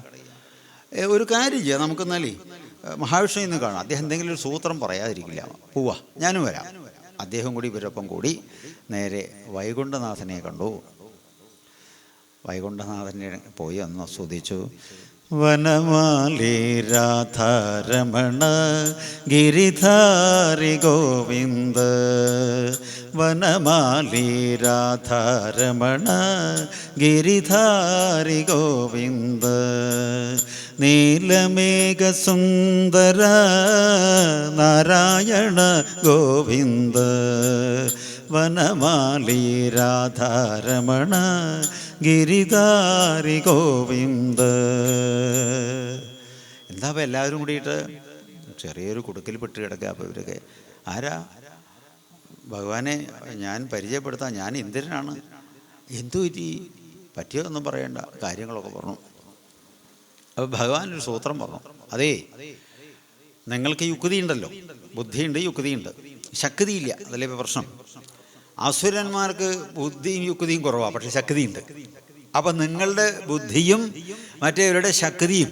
ഒരു കാര്യം ചെയ്യാം, നമുക്കെന്നാലേ മഹാവിഷ്ണു ഇന്ന് കാണാം. അദ്ദേഹം എന്തെങ്കിലും ഒരു സൂത്രം പറയാതിരിക്കില്ല. പോവാ, ഞാനും വരാം. അദ്ദേഹം കൂടി ഇവരൊപ്പം കൂടി നേരെ വൈകുണ്ഠനാഥനെ കണ്ടു. വൈകുണ്ഠനാഥനെ പോയി ഒന്ന് ആസ്വദിച്ചു. വനമാലി രാധാരമണ ഗിരിധാരി ഗോവിന്ദ, വനമാലി രാധാരമണ ഗിരിധാരി ഗോവിന്ദ, നീലമേഘസുന്ദര നാരായണ ഗോവിന്ദ, വനമാലി രാധാരമണ ഗിരിധാരി ഗോവിന്ദ. എന്താ അപ്പോൾ എല്ലാവരും കൂടിയിട്ട് ചെറിയൊരു കുടുക്കിൽ പെട്ട് കിടക്കുക. അപ്പോൾ ഇവരൊക്കെ ആരാ? ഭഗവാനെ ഞാൻ പരിചയപ്പെടുത്താം, ഞാൻ ഇന്ദ്രനാണ്. എന്തു പറ്റി? പറ്റിയതൊന്നും പറയേണ്ട, കാര്യങ്ങളൊക്കെ പറഞ്ഞു. അപ്പോൾ ഭഗവാൻ ഒരു സൂത്രം പറഞ്ഞു. അതേ, നിങ്ങൾക്ക് യുക്തി ഉണ്ടല്ലോ, ബുദ്ധിയുണ്ട്, യുക്തിയുണ്ട്, ശക്തിയില്ല. അതല്ലേ ഇപ്പോൾ പ്രശ്നം. അസുരന്മാർക്ക് ബുദ്ധിയും യുക്തിയും കുറവാണ്, പക്ഷെ ശക്തിയുണ്ട്. അപ്പം നിങ്ങളുടെ ബുദ്ധിയും മറ്റേവരുടെ ശക്തിയും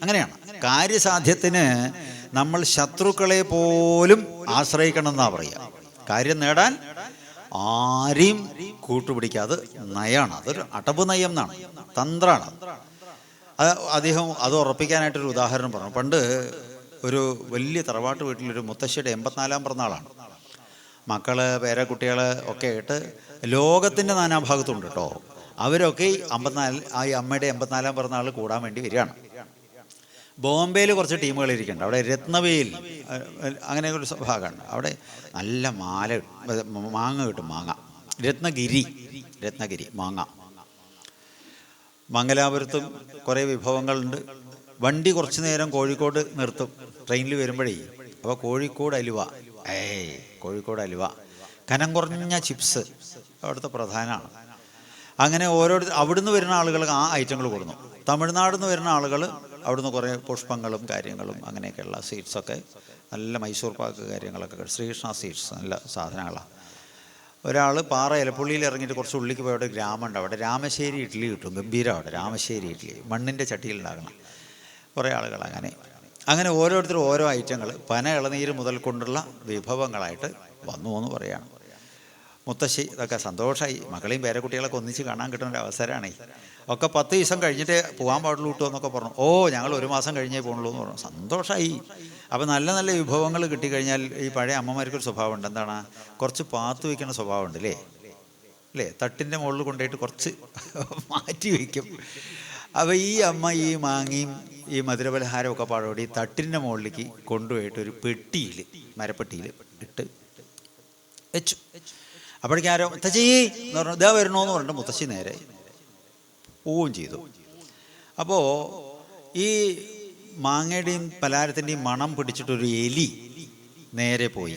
അങ്ങനെയാണ്. കാര്യസാധ്യത്തിന് നമ്മൾ ശത്രുക്കളെ പോലും ആശ്രയിക്കണം എന്നാണ് പറയുക. കാര്യം നേടാൻ ആരെയും കൂട്ടുപിടിക്കാതെ നയമാണ്. അതൊരു അടവ് നയം എന്നാണ്, തന്ത്രമാണ്. അദ്ദേഹം അത് ഉറപ്പിക്കാനായിട്ടൊരു ഉദാഹരണം പറഞ്ഞു. പണ്ട് ഒരു വലിയ തറവാട്ട് വീട്ടിലൊരു മുത്തശ്ശിയുടെ 84ാം പിറന്നാളാണ്. മക്കള് പേരക്കുട്ടികൾ ഒക്കെ ആയിട്ട് ലോകത്തിൻ്റെ നാനാഭാഗത്തുണ്ട് കേട്ടോ. അവരൊക്കെ ഈ അമ്മയുടെ 84ാം പിറന്നാൾ കൂടാൻ വേണ്ടി വരികയാണ്. ബോംബെയിൽ കുറച്ച് ടീമുകൾ ഇരിക്കുന്നുണ്ട്. അവിടെ രത്നവേൽ അങ്ങനെ ഒരു ഭാഗമാണ്. അവിടെ നല്ല മാങ്ങ കിട്ടും. മാങ്ങ രത്നഗിരി മാങ്ങ. മംഗലാപുരത്തും കുറേ വിഭവങ്ങളുണ്ട്. വണ്ടി കുറച്ച് നേരം കോഴിക്കോട് നിർത്തും ട്രെയിനിൽ വരുമ്പോഴേ. അപ്പോൾ കോഴിക്കോട് അലുവ കനം കുറഞ്ഞ ചിപ്സ് അവിടുത്തെ പ്രധാനമാണ്. അങ്ങനെ അവിടുന്ന് വരുന്ന ആളുകൾ ആ ഐറ്റങ്ങൾ കൊടുന്നു. തമിഴ്നാട്ടിൽ നിന്ന് വരുന്ന ആളുകൾ അവിടുന്ന് കുറേ പുഷ്പങ്ങളും കാര്യങ്ങളും അങ്ങനെയൊക്കെയുള്ള സ്വീറ്റ്സൊക്കെ, നല്ല മൈസൂർ പാക്ക് കാര്യങ്ങളൊക്കെ, ശ്രീകൃഷ്ണ സ്വീറ്റ്സ് നല്ല സാധനങ്ങളാണ്. ഒരാൾ പാറ എലപ്പുള്ളിയിൽ ഇറങ്ങിയിട്ട് കുറച്ച് ഉള്ളിലേക്ക് പോയ അവിടെ ഗ്രാമമുണ്ട്. അവിടെ രാമശ്ശേരി ഇഡ്ഡലി കിട്ടും, ഗംഭീരം. അവിടെ രാമശ്ശേരി ഇഡ്ഡലി മണ്ണിൻ്റെ ചട്ടിയിൽ ഉണ്ടാകണം. കുറേ ആളുകൾ അങ്ങനെ ഓരോരുത്തരും ഓരോ ഐറ്റങ്ങൾ പന ഇളനീര് മുതൽ കൊണ്ടുള്ള വിഭവങ്ങളായിട്ട് വന്നു എന്ന് പറയുകയാണ്. മുത്തശ്ശി ഇതൊക്കെ സന്തോഷമായി. മക്കളെയും പേരക്കുട്ടികളൊക്കെ ഒന്നിച്ച് കാണാൻ കിട്ടുന്ന ഒരു അവസരമാണ്. ഒക്കെ 10 ദിവസം കഴിഞ്ഞിട്ടേ പോകാൻ പാടുള്ളൂ കിട്ടുമോ എന്നൊക്കെ പറഞ്ഞു. ഞങ്ങൾ 1 മാസം കഴിഞ്ഞേ പോകുള്ളൂ എന്ന് പറഞ്ഞു. സന്തോഷമായി. അപ്പോൾ നല്ല നല്ല വിഭവങ്ങൾ കിട്ടിക്കഴിഞ്ഞാൽ ഈ പഴയ അമ്മമാർക്കൊരു സ്വഭാവമുണ്ട്. എന്താണ്? കുറച്ച് പാത്ത് വയ്ക്കുന്ന സ്വഭാവമുണ്ട് അല്ലേ? തട്ടിൻ്റെ മുകളിൽ കൊണ്ടുപോയിട്ട് കുറച്ച് മാറ്റി വയ്ക്കും. അപ്പോൾ ഈ അമ്മ ഈ മാങ്ങയും ഈ മധുരപലഹാരമൊക്കെ പാടോടി തട്ടിൻ്റെ മുകളിലേക്ക് കൊണ്ടുപോയിട്ട് ഒരു പെട്ടിയിൽ, മരപ്പെട്ടിയിൽ ഇട്ട് വെച്ചു. അപ്പോഴേക്കും ആരോ മുത്തശ്ശി എന്ന് പറഞ്ഞു, ഇതാ വരണോന്ന് പറഞ്ഞിട്ട് മുത്തശ്ശി നേരെ പോവുകയും ചെയ്തു. അപ്പോൾ ഈ മാങ്ങയുടെയും പലഹാരത്തിൻ്റെയും മണം പിടിച്ചിട്ടൊരു എലി നേരെ പോയി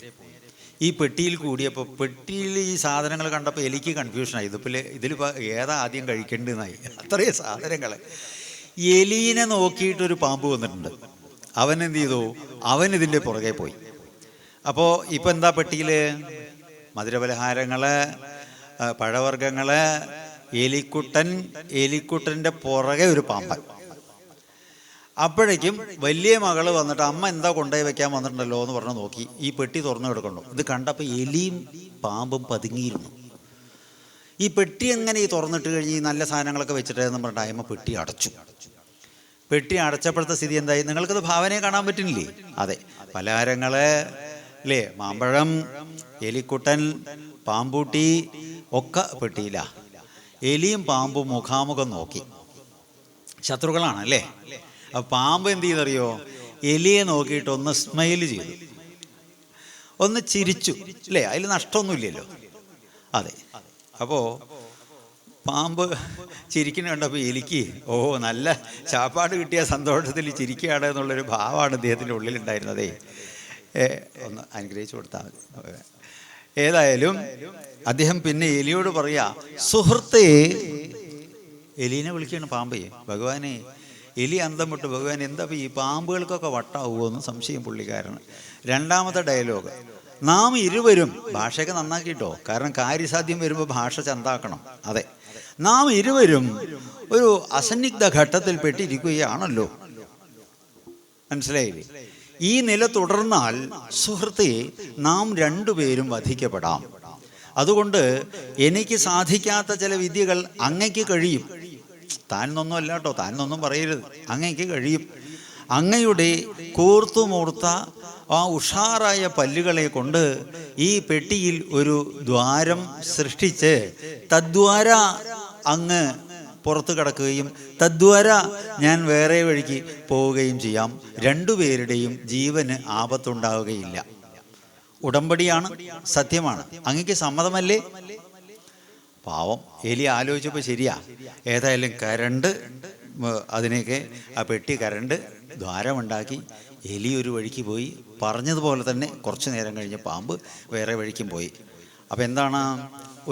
ഈ പെട്ടിയിൽ കൂടിയപ്പോൾ, പെട്ടിയിൽ ഈ സാധനങ്ങൾ കണ്ടപ്പോൾ എലിക്ക് കൺഫ്യൂഷനായി. ഇതിലിപ്പോൾ ഏതാ ആദ്യം കഴിക്കേണ്ടതെന്നായി. അത്രയും സാധനങ്ങൾ. എലീനെ നോക്കിയിട്ടൊരു പാമ്പ് വന്നിട്ടുണ്ട്. അവൻ എന്ത് ചെയ്തു? അവൻ ഇതിൻ്റെ പുറകെ പോയി. അപ്പോൾ ഇപ്പം എന്താ പെട്ടിയിൽ? മധുരപലഹാരങ്ങൾ, പഴവർഗ്ഗങ്ങൾ, എലിക്കുട്ടൻ്റെ പുറകെ ഒരു പാമ്പൻ. അപ്പോഴേക്കും വലിയ മകൾ വന്നിട്ട് അമ്മ എന്താ കൊണ്ടുപോയി വെക്കാൻ വന്നിട്ടുണ്ടല്ലോ എന്ന് പറഞ്ഞ് നോക്കി. ഈ പെട്ടി തുറന്നു കിടക്കണ്ടു. ഇത് കണ്ടപ്പോൾ എലിയും പാമ്പും പതുങ്ങിയിരുന്നു. ഈ പെട്ടി എങ്ങനെ ഈ തുറന്നിട്ട് കഴിഞ്ഞ് ഈ നല്ല സാധനങ്ങളൊക്കെ വെച്ചിട്ടായിരുന്നു പറഞ്ഞിട്ട് അമ്മ പെട്ടി അടച്ചു. പെട്ടി അടച്ചപ്പോഴത്തെ സ്ഥിതി എന്തായി? നിങ്ങൾക്കത് ഭാവനയെ കാണാൻ പറ്റുന്നില്ലേ? അതെ, പലഹാരങ്ങൾ അല്ലേ, മാമ്പഴം, എലിക്കുട്ടൻ, പാമ്പൂട്ടി ഒക്കെ പെട്ടിയില്ല. എലിയും പാമ്പും മുഖാമുഖം നോക്കി. ശത്രുക്കളാണ് അല്ലേ? അപ്പോൾ പാമ്പ് എന്ത് ചെയ്തറിയോ? എലിയെ നോക്കിയിട്ട് ഒന്ന് സ്മൈൽ ചെയ്തു, ഒന്ന് ചിരിച്ചു അല്ലേ? അതിൽ നഷ്ടമൊന്നുമില്ലല്ലോ. അതെ. അപ്പോൾ പാമ്പ് ചിരിക്കുന്ന കണ്ടപ്പോൾ എലിക്ക് നല്ല ചാപ്പാട് കിട്ടിയ സന്തോഷത്തിൽ ചിരിക്കുകയാണ് എന്നുള്ളൊരു ഭാവമാണ് അദ്ദേഹത്തിൻ്റെ ഉള്ളിലുണ്ടായിരുന്നതേ. ഒന്ന് അനുഗ്രഹിച്ചു കൊടുത്താൽ മതി. ഏതായാലും അദ്ദേഹം പിന്നെ എലിയോട് പറയാ, സുഹൃത്തേ, എലീനെ വിളിക്കുകയാണ് പാമ്പേ. ഭഗവാനെ, എലി അന്തം വിട്ട്, ഭഗവാൻ എന്താ ഈ പാമ്പുകൾക്കൊക്കെ വട്ടാവുമോ എന്ന് സംശയം പുള്ളിക്കാരന്. രണ്ടാമത്തെ ഡയലോഗ്, നാം ഇരുവരും, ഭാഷയൊക്കെ നന്നാക്കിയിട്ടോ, കാരണം കാര്യസാധ്യം വരുമ്പോൾ ഭാഷ ചന്താക്കണം. അതെ, നാം ഇരുവരും ഒരു അസന്നിഗ്ധ ഘട്ടത്തിൽ പെട്ടിരിക്കുകയാണല്ലോ. മനസ്സിലായില്ലേ? ഈ നില തുടർന്നാൽ സുഹൃത്തെ, നാം രണ്ടുപേരും വധിക്കപ്പെടാം. അതുകൊണ്ട് എനിക്ക് സാധിക്കാത്ത ചില വിദ്യകൾ അങ്ങയ്ക്ക് കഴിയും. താനൊന്നും അല്ല കേട്ടോ, താനൊന്നും പറയരുത്, അങ്ങയ്ക്ക് കഴിയും. അങ്ങയുടെ കൂർത്തുമൂർത്ത ആ ഉഷാറായ പല്ലുകളെ കൊണ്ട് ഈ പെട്ടിയിൽ ഒരു ദ്വാരം സൃഷ്ടിച്ച് തദ്വാര അങ്ങ് പുറത്തു കടക്കുകയും തദ്വാര ഞാൻ വേറെ വഴിക്ക് പോവുകയും ചെയ്യാം. രണ്ടുപേരുടെയും ജീവന് ആപത്തുണ്ടാവുകയില്ല. ഉടമ്പടിയാണ്, സത്യമാണ്. അങ്ങക്ക് സമ്മതമല്ലേ? പാവം എലി ആലോചിച്ചപ്പോൾ ശരിയാ. ഏതായാലും കരണ്ട് അതിനെയൊക്കെ ആ പെട്ടി കരണ്ട് ദ്വാരമുണ്ടാക്കി. എലി ഒരു വഴിക്ക് പോയി. പറഞ്ഞതുപോലെ തന്നെ കുറച്ചു നേരം കഴിഞ്ഞ് പാമ്പ് വേറെ വഴിക്കും പോയി. അപ്പം എന്താണ്?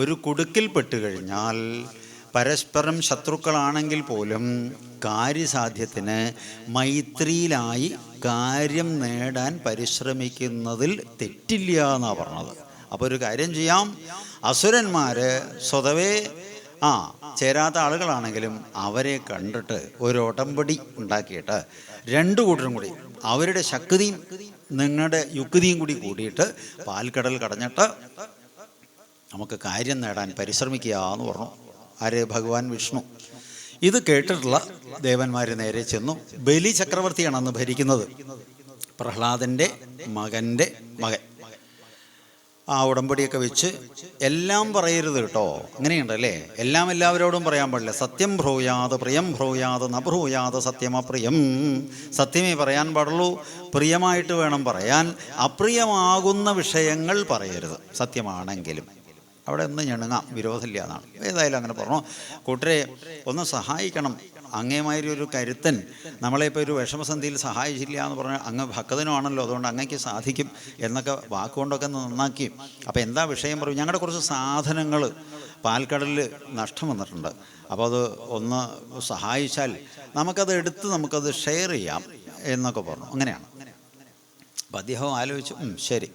ഒരു കുടുക്കിൽ പെട്ട് കഴിഞ്ഞാൽ പരസ്പരം ശത്രുക്കളാണെങ്കിൽ പോലും കാര്യസാധ്യത്തിന് മൈത്രിയിലായി കാര്യം നേടാൻ പരിശ്രമിക്കുന്നതിൽ തെറ്റില്ല എന്നാണ് പറഞ്ഞത്. അപ്പോൾ ഒരു കാര്യം ചെയ്യാം, അസുരന്മാർ സ്വതവേ ചേരാത്ത ആളുകളാണെങ്കിലും അവരെ കണ്ടിട്ട് ഒരു ഉടമ്പടി ഉണ്ടാക്കിയിട്ട് രണ്ടു കൂട്ടരും കൂടി അവരുടെ ശക്തിയും നിങ്ങളുടെ യുക്തിയും കൂടി കൂടിയിട്ട് പാൽക്കടൽ കടഞ്ഞിട്ട് നമുക്ക് കാര്യം നേടാൻ പരിശ്രമിക്കുക എന്ന് പറഞ്ഞു. ആര്? ഭഗവാൻ വിഷ്ണു. ഇത് കേട്ടിട്ടുള്ള ദേവന്മാർ നേരെ ചെന്നു. ബലി ചക്രവർത്തിയാണ് അന്ന് ഭരിക്കുന്നത്, പ്രഹ്ലാദൻ്റെ മകൻ്റെ മകൻ. ആ ഉടമ്പടിയൊക്കെ വെച്ച് എല്ലാം പറയരുത് കേട്ടോ. അങ്ങനെയുണ്ടല്ലേ, എല്ലാം എല്ലാവരോടും പറയാൻ പാടില്ല. സത്യം ഭ്രൂയാത് പ്രിയം ഭ്രൂയാത് ന ഭ്രൂയാത് സത്യമപ്രിയം. സത്യമേ പറയാൻ പാടുള്ളൂ, പ്രിയമായിട്ട് വേണം പറയാൻ. അപ്രിയമാകുന്ന വിഷയങ്ങൾ പറയരുത് സത്യമാണെങ്കിലും. അവിടെ ഒന്ന് ഞെണുങ്ങാം, വിരോധമില്ല എന്നാണ്. ഏതായാലും അങ്ങനെ പറഞ്ഞു. കൂട്ടരെ ഒന്ന് സഹായിക്കണം. അങ്ങേമാതിരി ഒരു കരുത്തൻ നമ്മളിപ്പോൾ ഒരു വിഷമസന്ധിയിൽ സഹായിച്ചില്ല എന്ന് പറഞ്ഞാൽ അങ്ങ് ഭക്തനുമാണല്ലോ, അതുകൊണ്ട് അങ്ങയ്ക്ക് സാധിക്കും എന്നൊക്കെ വാക്കുകൊണ്ടൊക്കെ നന്നാക്കി. അപ്പോൾ എന്താ വിഷയം പറയും? ഞങ്ങളുടെ കുറച്ച് സാധനങ്ങൾ പാൽക്കടലിൽ നഷ്ടം വന്നിട്ടുണ്ട്, അപ്പോൾ അത് ഒന്ന് സഹായിച്ചാൽ നമുക്കത് ഷെയർ ചെയ്യാം എന്നൊക്കെ പറഞ്ഞു. അങ്ങനെയാണ്. അപ്പം അദ്ദേഹം ആലോചിച്ചു, ശരി.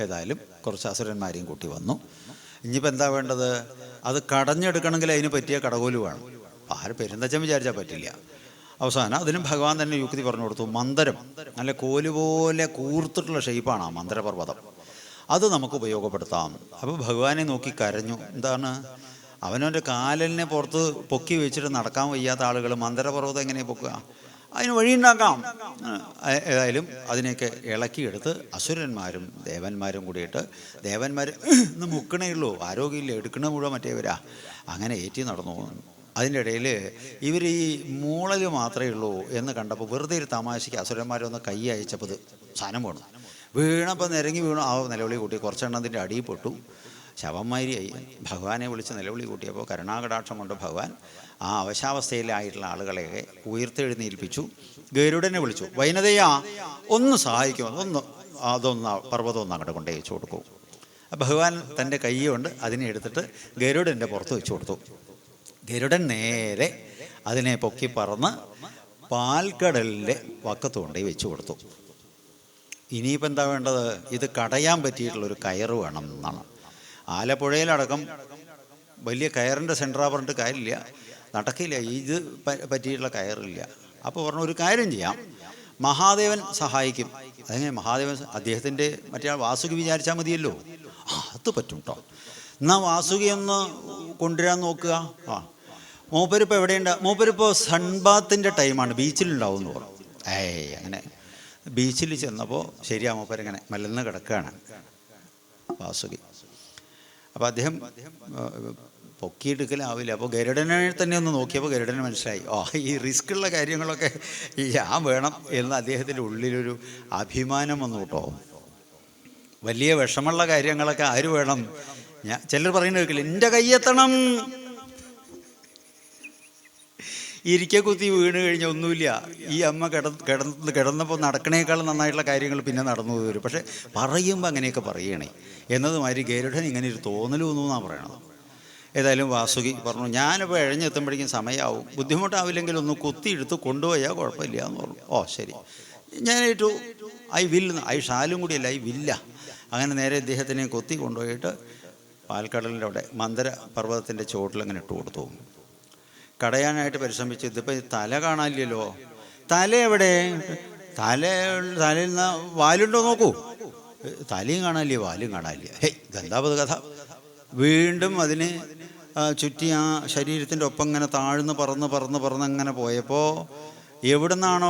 ഏതായാലും കുറച്ച് അസുരന്മാരെയും കൂട്ടി വന്നു. ഇനിയിപ്പോൾ എന്താ വേണ്ടത്? അത് കടഞ്ഞെടുക്കണമെങ്കിൽ അതിന് പറ്റിയ കടകോല് വേണം. ആര് പെരുന്തച്ഛൻ വിചാരിച്ചാൽ പറ്റില്ല. അവസാനം അതിനും ഭഗവാൻ തന്നെ യുക്തി പറഞ്ഞു കൊടുത്തു. മന്ദരം, നല്ല കോല് പോലെ കൂർത്തിട്ടുള്ള ഷെയ്പ്പാണ് ആ മന്ദരപർവ്വതം, അത് നമുക്ക് ഉപയോഗപ്പെടുത്താം. അപ്പോൾ ഭഗവാനെ നോക്കി കരഞ്ഞു. എന്താണ്? അവനവൻ്റെ കാലിനെ പുറത്ത് പൊക്കി വെച്ചിട്ട് നടക്കാൻ വയ്യാത്ത ആളുകൾ മന്ദരപർവ്വതം എങ്ങനെ പൊക്കുക? അതിന് വഴിയുണ്ടാക്കാം. ഏതായാലും അതിനെയൊക്കെ ഇളക്കിയെടുത്ത് അസുരന്മാരും ദേവന്മാരും കൂടിയിട്ട്, ദേവന്മാർ ഇന്ന് മുക്കണേ ഉള്ളൂ, ആരോഗ്യമില്ല, എടുക്കണ മുഴുവൻ മറ്റേവരാ, അങ്ങനെ ഏറ്റി നടന്നു. അതിൻ്റെ ഇടയിൽ ഇവർ ഈ മൂളൽ മാത്രമേ ഉള്ളൂ എന്ന് കണ്ടപ്പോൾ വെറുതെ ഒരു തമാശയ്ക്ക് അസുരന്മാരൊന്ന് കൈ അയച്ചപ്പോൾ ഇത് സാധനം വീണു. വീണപ്പോൾ നിരങ്ങി വീണു. ആ നിലവിളി കൂട്ടി കുറച്ചെണ്ണത്തിൻ്റെ അടിയിൽ പൊട്ടു, ശവന്മാരിയായി. ഭഗവാനെ വിളിച്ച് നിലവിളി കൂട്ടിയപ്പോൾ കരുണാകടാക്ഷം കൊണ്ട് ഭഗവാൻ ആ അവശാവസ്ഥയിലായിട്ടുള്ള ആളുകളെയൊക്കെ ഉയർത്തെഴുന്നേൽപ്പിച്ചു. ഗരുഡനെ വിളിച്ചു. വൈനതയാ, ഒന്ന് സഹായിക്കുമോ, അതൊന്ന് പർവ്വതം ഒന്ന് അങ്ങോട്ട് കൊണ്ടേ വെച്ച് കൊടുക്കൂ. ഭഗവാൻ തൻ്റെ കൈ കൊണ്ട് അതിനെ എടുത്തിട്ട് ഗരുഡൻ്റെ പുറത്ത് വെച്ച് കൊടുത്തു. ഗരുഡൻ നേരെ അതിനെ പൊക്കി പറന്ന് പാൽക്കടലിൻ്റെ വക്കത്ത് കൊണ്ടേ വെച്ച് കൊടുത്തു. ഇനിയിപ്പോൾ എന്താ വേണ്ടത്? ഇത് കടയാൻ പറ്റിയിട്ടുള്ളൊരു കയറ് വേണം എന്നാണ്. ആലപ്പുഴയിലടക്കം വലിയ കയറിൻ്റെ സെൻറ്ററാ പറഞ്ഞിട്ട് കാര്യമില്ല, നടക്കില്ല, ഇത് പറ്റിയിട്ടുള്ള കയറില്ല. അപ്പോൾ പറഞ്ഞു, ഒരു കാര്യം ചെയ്യാം, മഹാദേവൻ സഹായിക്കും. അതെങ്ങനെ മഹാദേവൻ? അദ്ദേഹത്തിൻ്റെ മറ്റേ വാസുകി വിചാരിച്ചാൽ മതിയല്ലോ. അത് പറ്റും കേട്ടോ. എന്നാൽ വാസുകി ഒന്ന് കൊണ്ടുവരാൻ നോക്കുക. മൂപ്പരിപ്പോൾ എവിടെയുണ്ട്? മൂപ്പരിപ്പോൾ സൺബാത്തിൻ്റെ ടൈമാണ്, ബീച്ചിലുണ്ടാവും എന്ന് പറഞ്ഞു. അങ്ങനെ ബീച്ചിൽ ചെന്നപ്പോൾ ശരിയാ, മൂപ്പരിങ്ങനെ മലന്ന് കിടക്കുകയാണ് വാസുകി. അപ്പോൾ അദ്ദേഹം പൊക്കിയെടുക്കലാവില്ല. അപ്പോൾ ഗരുഡനെ തന്നെ ഒന്ന് നോക്കിയപ്പോൾ ഗരുഡന് മനസ്സിലായി, ഈ റിസ്ക്കുള്ള കാര്യങ്ങളൊക്കെ ഞാൻ വേണം എന്ന് അദ്ദേഹത്തിൻ്റെ ഉള്ളിലൊരു അഭിമാനം വന്നു കേട്ടോ. വലിയ വിഷമമുള്ള കാര്യങ്ങളൊക്കെ ആര് വേണം? ചിലർ പറയുന്നത് കേൾക്കില്ല, എൻ്റെ കയ്യെത്തണം. ഇരിക്കെ കുത്തി വീണ് കഴിഞ്ഞാൽ ഒന്നുമില്ല. ഈ അമ്മ കിടന്നപ്പോൾ നടക്കണേക്കാളും നന്നായിട്ടുള്ള കാര്യങ്ങൾ പിന്നെ നടന്നു വരും. പക്ഷെ പറയുമ്പോൾ അങ്ങനെയൊക്കെ പറയണേ എന്നതുമാതിരി ഗരുഡൻ ഇങ്ങനെ ഒരു തോന്നലൊന്നും എന്നാണ് പറയണത്. ഏതായാലും വാസുകി പറഞ്ഞു, ഞാനിപ്പോൾ എഴഞ്ഞെത്തുമ്പോഴേക്കും സമയമാവും, ബുദ്ധിമുട്ടാവില്ലെങ്കിൽ ഒന്ന് കുത്തിയെടുത്ത് കൊണ്ടുപോയാൽ കുഴപ്പമില്ല എന്ന് പറഞ്ഞു. ശരി, ഞാനേറ്റു, ഐ ഷാലും കൂടിയല്ല, വില്ല. അങ്ങനെ നേരെ ഇദ്ദേഹത്തിനെ കൊത്തി കൊണ്ടുപോയിട്ട് പാൽക്കടലിൻ്റെ അവിടെ മന്ദര പർവ്വതത്തിൻ്റെ ചുവട്ടിൽ അങ്ങനെ ഇട്ട് കൊടുത്തു. കടയാനായിട്ട് പരിശ്രമിച്ചു. ഇതിപ്പോൾ തല കാണാനില്ലല്ലോ. തല എവിടെ? തലയിൽ നിന്ന് വാലുണ്ടോ നോക്കൂ. തലയും കാണാനില്ല, വാലും കാണാനില്ല. ഇതെന്താ കഥ? വീണ്ടും അതിന് ചുറ്റി ആ ശരീരത്തിൻ്റെ ഒപ്പം ഇങ്ങനെ താഴ്ന്ന് പറന്ന് അങ്ങനെ പോയപ്പോൾ എവിടെ നിന്നാണോ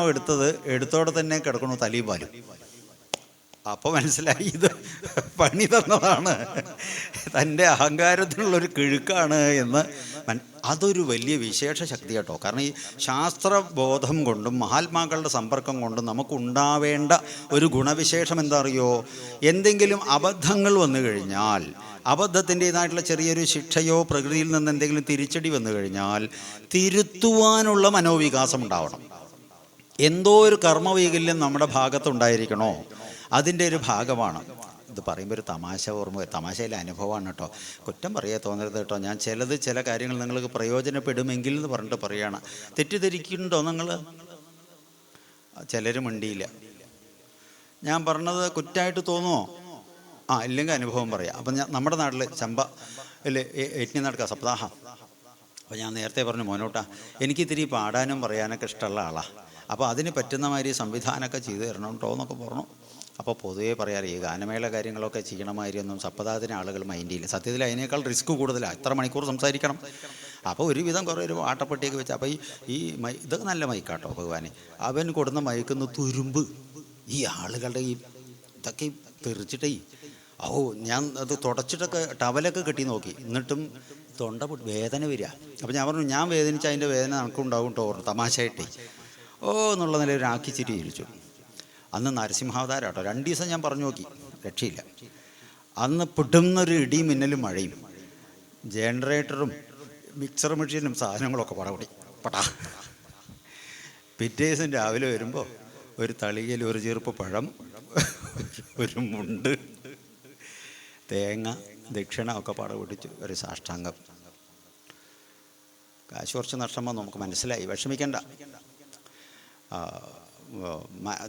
എടുത്തോടെ തന്നെ കിടക്കണു തലയും വാലും. അപ്പോൾ മനസ്സിലായി, ഇത് പണി തന്നതാണ്, തൻ്റെ അഹങ്കാരത്തിനുള്ളൊരു കിഴുക്കാണ് എന്ന്. അതൊരു വലിയ വിശേഷ ശക്തി കേട്ടോ. കാരണം ഈ ശാസ്ത്രബോധം കൊണ്ടും മഹാത്മാക്കളുടെ സമ്പർക്കം കൊണ്ടും നമുക്കുണ്ടാവേണ്ട ഒരു ഗുണവിശേഷം എന്താ അറിയോ? എന്തെങ്കിലും അബദ്ധങ്ങൾ വന്നു കഴിഞ്ഞാൽ, അബദ്ധത്തിൻ്റെതായിട്ടുള്ള ചെറിയൊരു ശിക്ഷയോ പ്രകൃതിയിൽ നിന്ന് എന്തെങ്കിലും തിരിച്ചടി വന്നു കഴിഞ്ഞാൽ തിരുത്തുവാനുള്ള മനോവികാസം ഉണ്ടാവണം. എന്തോ ഒരു കർമ്മവൈകല്യം നമ്മുടെ ഭാഗത്തുണ്ടായിരിക്കണോ, അതിൻ്റെ ഒരു ഭാഗമാണ്. ഇത് പറയുമ്പോൾ ഒരു തമാശയിലെ അനുഭവമാണ് കേട്ടോ. കുറ്റം പറയാൻ തോന്നരുത് കേട്ടോ. ഞാൻ ചില കാര്യങ്ങൾ നിങ്ങൾക്ക് പ്രയോജനപ്പെടുമെങ്കിൽ എന്ന് പറഞ്ഞിട്ട് പറയുകയാണ്. തെറ്റിദ്ധരിക്കുന്നുണ്ടോ നിങ്ങൾ? ചിലർ മിണ്ടിയില്ല. ഞാൻ പറഞ്ഞത് കുറ്റമായിട്ട് തോന്നുമോ? ഇല്ലെങ്കിൽ അനുഭവം പറയാം. അപ്പം നമ്മുടെ നാട്ടിൽ ചമ്പയിൽ യജ്ഞം നടക്കുക, സപ്താഹം. അപ്പോൾ ഞാൻ നേരത്തെ പറഞ്ഞു, മോനോട്ടാ എനിക്കിത്തിരി പാടാനും പറയാനൊക്കെ ഇഷ്ടമുള്ള ആളാണ്, അപ്പോൾ അതിന് പറ്റുന്ന മാതിരി സംവിധാനമൊക്കെ ചെയ്തു തരണം കേട്ടോ എന്നൊക്കെ പറഞ്ഞു. അപ്പോൾ പൊതുവേ പറയാറ്, ഈ ഗാനമേള കാര്യങ്ങളൊക്കെ ചെയ്യണമാതിരിയൊന്നും സപ്താഹത്തിന് ആളുകൾ മൈൻഡ് ചെയ്യില്ല. സത്യത്തിൽ അതിനേക്കാൾ റിസ്ക് കൂടുതലാണ്, ഇത്ര മണിക്കൂർ സംസാരിക്കണം. അപ്പോൾ ഒരുവിധം കുറേ ഒരു വാട്ടപ്പെട്ടിയൊക്കെ വെച്ച്, അപ്പോൾ ഈ ഇതൊക്കെ നല്ല മൈക്കാട്ടോ ഭഗവാനെ. അവൻ കൊടുന്ന മയക്കുന്ന തുരുമ്പ് ഈ ആളുകളുടെ ഇതൊക്കെ തെറിച്ചിട്ടേ ഓ, ഞാൻ അത് തുടച്ചിട്ടൊക്കെ ടവലൊക്കെ കെട്ടി നോക്കി, എന്നിട്ടും തൊണ്ട വേദന വരിക. അപ്പോൾ ഞാൻ പറഞ്ഞു, ഞാൻ വേദനിച്ച അതിൻ്റെ വേദന നമുക്കുണ്ടാവും കേട്ടോ, തമാശയായിട്ടേ ഓ എന്നുള്ള നിലയിൽ ഒരാക്കി ചിരി ചിരിച്ചു. അന്ന് നരസിംഹാവതാരം കേട്ടോ. 2 ദിവസം ഞാൻ പറഞ്ഞു നോക്കി, രക്ഷയില്ല. അന്ന് പിടുന്നൊരു ഇടിയും മിന്നലും മഴയും, ജനറേറ്ററും മിക്സർ മെഷീനും സാധനങ്ങളൊക്കെ പടപൊടി പട്ടാ. പിറ്റേ ദിവസം രാവിലെ വരുമ്പോൾ ഒരു തളികയിൽ ഒരു ചെറുപ്പ് പഴം, ഒരു മുണ്ട്, തേങ്ങ, ദക്ഷിണ ഒക്കെ പടപൊടിച്ചു, ഒരു സാഷ്ടാംഗം. കാശ് കുറച്ച് നഷ്ടം വന്നു, നമുക്ക് മനസ്സിലായി, വിഷമിക്കണ്ട.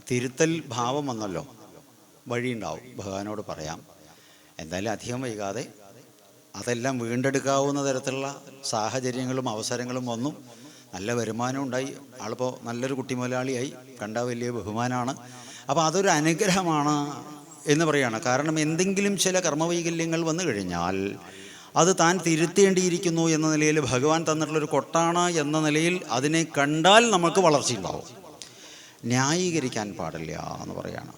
തിരുത്തൽ ഭാവം വന്നല്ലോ, വഴിയുണ്ടാവും, ഭഗവാനോട് പറയാം. എന്തായാലും അധികം വൈകാതെ അതെല്ലാം വീണ്ടെടുക്കാവുന്ന തരത്തിലുള്ള സാഹചര്യങ്ങളും അവസരങ്ങളും വന്നു. നല്ല വരുമാനം ഉണ്ടായി, ആളിപ്പോൾ നല്ലൊരു കുട്ടി മുതലാളിയായി, കണ്ടാൽ വലിയ ബഹുമാനമാണ്. അപ്പോൾ അതൊരു അനുഗ്രഹമാണ് എന്ന് പറയുകയാണ്. കാരണം എന്തെങ്കിലും ചില കർമ്മവൈകല്യങ്ങൾ വന്നു കഴിഞ്ഞാൽ അത് താൻ തിരുത്തേണ്ടിയിരിക്കുന്നു എന്ന നിലയിൽ ഭഗവാൻ തന്നിട്ടുള്ളൊരു കൊട്ടാണ് എന്ന നിലയിൽ അതിനെ കണ്ടാൽ നമുക്ക് വളർച്ചയുണ്ടാവും. ന്യായീകരിക്കാൻ പാടില്ല എന്ന് പറയുകയാണ്.